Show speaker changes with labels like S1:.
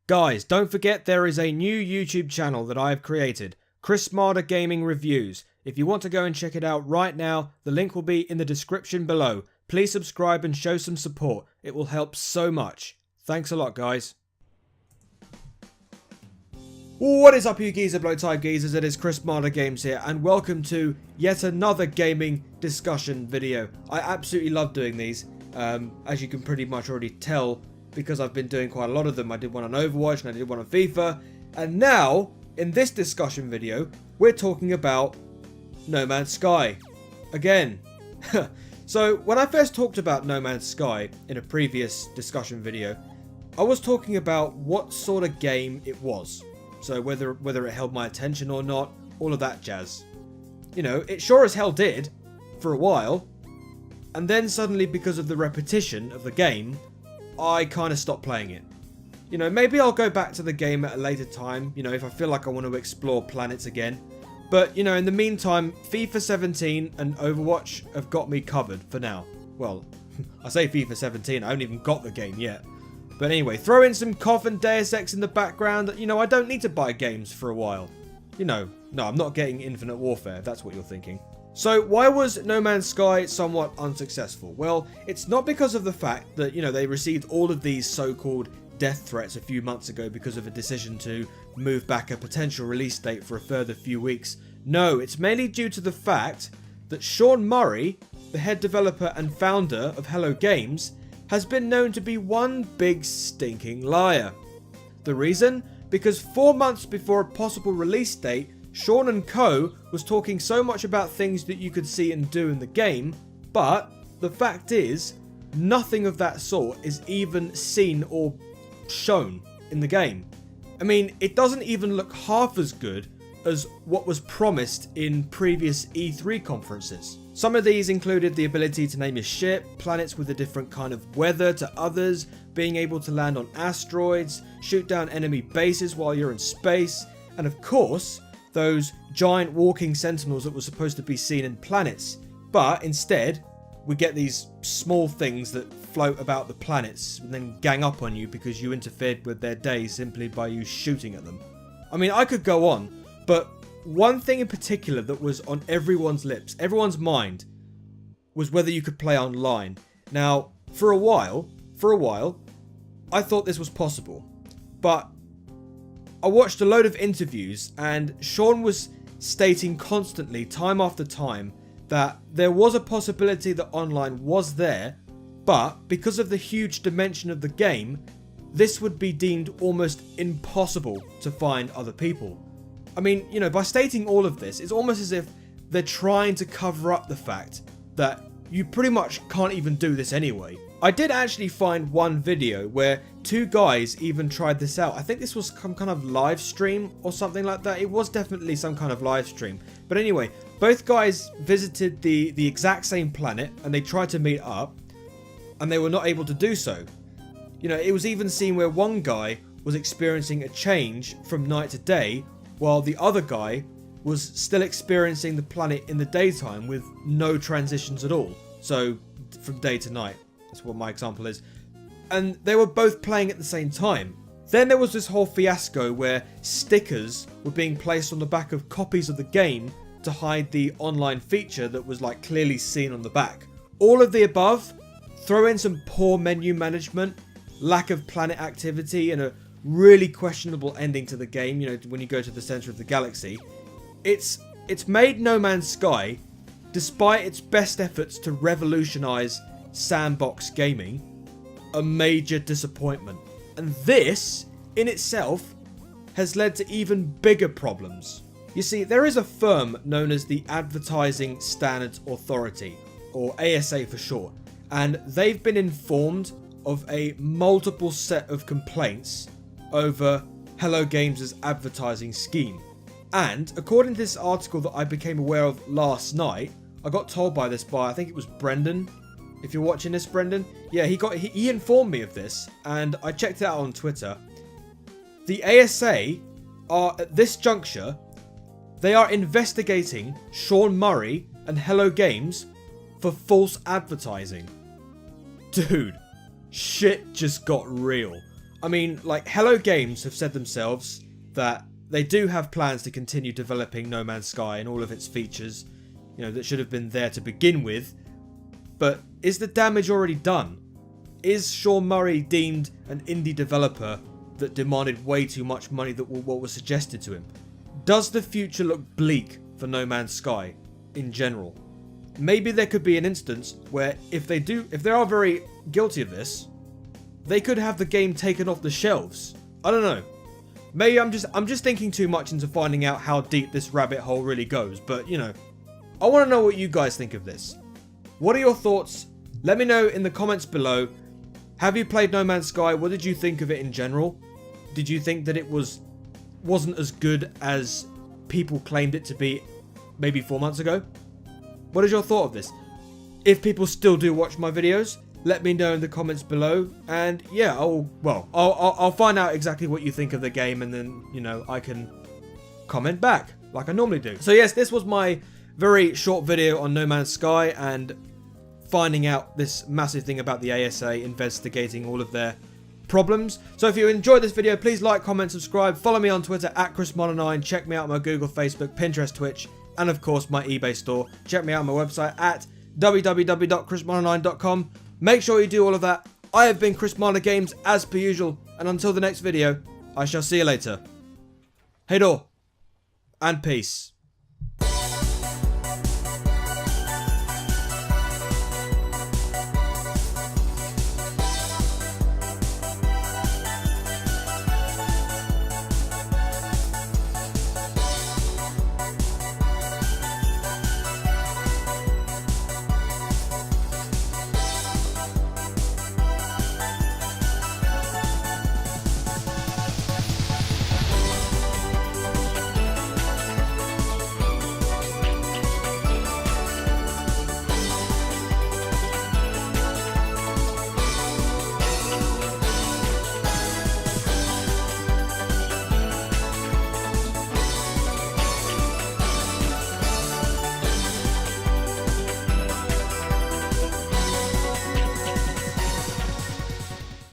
S1: Guys, don't forget there is a new YouTube channel that I have created, Chrismadagaming Reviews. If you want to go and check it out right now, the link will be in the description below. Please subscribe and show some support. It will help so much. Thanks a lot, guys. What is up, you geezer blow-type geezers? It is Chrismadagaming here, and welcome to yet another gaming discussion video. I absolutely love doing these, as you can pretty much already tell, because I've been doing quite a lot of them. I did one on Overwatch and I did one on FIFA, and now, in this discussion video, we're talking about No Man's Sky. Again. So, when I first talked about No Man's Sky in a previous discussion video, I was talking about what sort of game it was. So whether it held my attention or not, all of that jazz. You know, it sure as hell did, for a while. And then suddenly, because of the repetition of the game, I kind of stopped playing it. You know, maybe I'll go back to the game at a later time, you know, if I feel like I want to explore planets again. But, you know, in the meantime, FIFA 17 and Overwatch have got me covered for now. Well, I say FIFA 17, I haven't even got the game yet. But anyway, throw in some KOF and Deus Ex in the background. You know, I don't need to buy games for a while. You know, no, I'm not getting Infinite Warfare, if that's what you're thinking. So, why was No Man's Sky somewhat unsuccessful? Well, it's not because of the fact that, you know, they received all of these so-called death threats a few months ago because of a decision to move back a potential release date for a further few weeks. No, it's mainly due to the fact that Sean Murray, the head developer and founder of Hello Games, has been known to be one big stinking liar. The reason? Because 4 months before a possible release date, Sean and Co was talking so much about things that you could see and do in the game, but the fact is, nothing of that sort is even seen or shown in the game. I mean, it doesn't even look half as good as what was promised in previous E3 conferences. Some of these included the ability to name your ship, planets with a different kind of weather to others, being able to land on asteroids, shoot down enemy bases while you're in space, and of course, those giant walking sentinels that were supposed to be seen in planets. But instead, we get these small things that float about the planets and then gang up on you because you interfered with their day simply by you shooting at them. I mean, I could go on, but one thing in particular that was on everyone's lips, everyone's mind, was whether you could play online. Now, for a while, I thought this was possible, but I watched a load of interviews and Sean was stating constantly, time after time, that there was a possibility that online was there, but because of the huge dimension of the game, this would be deemed almost impossible to find other people. I mean, you know, by stating all of this, it's almost as if they're trying to cover up the fact that you pretty much can't even do this anyway. I did actually find one video where two guys even tried this out. I think this was some kind of live stream or something like that. It was definitely some kind of live stream. But anyway, both guys visited the exact same planet and they tried to meet up and they were not able to do so. You know, it was even seen where one guy was experiencing a change from night to day while the other guy was still experiencing the planet in the daytime with no transitions at all. So, from day to night. That's what my example is. And they were both playing at the same time. Then there was this whole fiasco where stickers were being placed on the back of copies of the game to hide the online feature that was like clearly seen on the back. All of the above, throw in some poor menu management, lack of planet activity, and a really questionable ending to the game, you know, when you go to the center of the galaxy. It's made No Man's Sky, despite its best efforts to revolutionize sandbox gaming, a major disappointment. And this, in itself, has led to even bigger problems. You see, there is a firm known as the Advertising Standards Authority, or ASA for short, and they've been informed of a multiple set of complaints over Hello Games' advertising scheme. And according to this article that I became aware of last night, I got told by I think it was Brendan. If you're watching this, Brendan, yeah, he informed me of this, and I checked it out on Twitter. The ASA are, at this juncture, they are investigating Sean Murray and Hello Games for false advertising. Dude, shit just got real. I mean, like, Hello Games have said themselves that they do have plans to continue developing No Man's Sky and all of its features, you know, that should have been there to begin with. But is the damage already done? Is Sean Murray deemed an indie developer that demanded way too much money than what was suggested to him? Does the future look bleak for No Man's Sky in general? Maybe there could be an instance where if they are very guilty of this, they could have the game taken off the shelves. I don't know. Maybe I'm just thinking too much into finding out how deep this rabbit hole really goes, but you know, I want to know what you guys think of this. What are your thoughts? Let me know in the comments below. Have you played No Man's Sky? What did you think of it in general? Did you think that it wasn't as good as people claimed it to be maybe 4 months ago? What is your thought of this? If people still do watch my videos, let me know in the comments below. And yeah, I'll find out exactly what you think of the game, and then, you know, I can comment back like I normally do. So yes, this was my very short video on No Man's Sky and finding out this massive thing about the ASA investigating all of their problems. So if you enjoyed this video, please like, comment, subscribe, follow me on Twitter at Chrismadagaming, check me out on my Google, Facebook, Pinterest, Twitch, and of course my eBay store. Check me out on my website at www.chrismadagaming.com. Make sure you do all of that. I have been Chrismadagaming as per usual, and until the next video, I shall see you later. Hey do, and peace.